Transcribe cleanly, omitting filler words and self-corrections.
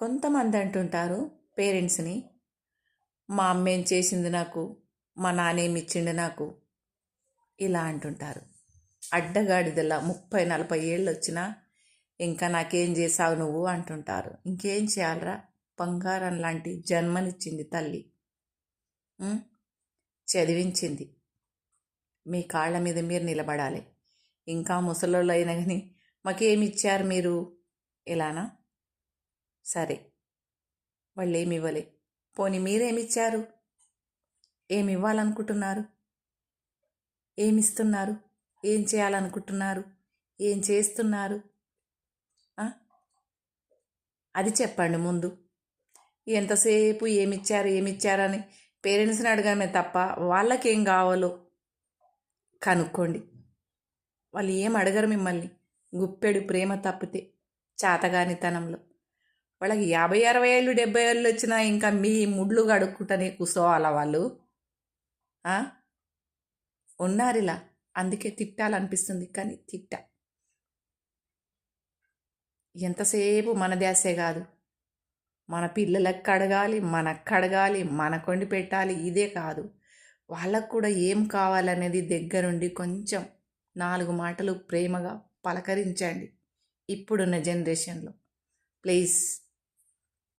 కొంతమంది అంటుంటారు పేరెంట్స్ని, మా అమ్మ ఏం చేసింది నాకు, మా నాన్న ఏమి ఇచ్చిండు నాకు, ఇలా అంటుంటారు. అడ్డగాడిదలా 30-40 ఏళ్ళు వచ్చినా ఇంకా నాకేం చేసావు నువ్వు అంటుంటారు. ఇంకేం చేయాలరా, బంగారం లాంటి జన్మనిచ్చింది తల్లి, చదివించింది. మీ కాళ్ళ మీద మీరు నిలబడాలి. ఇంకా ముసలోళ్ళు అయినా కానీ మాకేమి ఇచ్చారు మీరు, ఇలానా? సరే, వాళ్ళు ఏమి ఇవ్వలే, పోనీ మీరేమిచ్చారు? ఏమి ఇవ్వాలనుకుంటున్నారు? ఏమిస్తున్నారు? ఏం చేయాలనుకుంటున్నారు? ఏం చేస్తున్నారు? అది చెప్పండి ముందు. ఎంతసేపు ఏమిచ్చారని పేరెంట్స్ని అడగమే తప్ప వాళ్ళకేం కావాలో కనుక్కోండి. వాళ్ళు ఏం అడగరు మిమ్మల్ని, గుప్పెడు ప్రేమ తప్పితే చాతగానితనంలో. వాళ్ళకి 50-60 ఏళ్ళు 70 ఏళ్ళు వచ్చినా ఇంకా మీ ముడ్లు కడుక్కుంటూనే కూర్చోవాలా వాళ్ళు? ఉన్నారిలా, అందుకే తిట్టాలనిపిస్తుంది, కానీ ఎంతసేపు మన ధ్యాసే కాదు, మన పిల్లలకు కడగాలి, మనకు కడగాలి, మనకు వండి పెట్టాలి. ఇదే కాదు, వాళ్ళకు కూడా ఏం కావాలనేది దగ్గరుండి కొంచెం 4 మాటలు ప్రేమగా పలకరించండి ఇప్పుడున్న జనరేషన్లో. ప్లీజ్.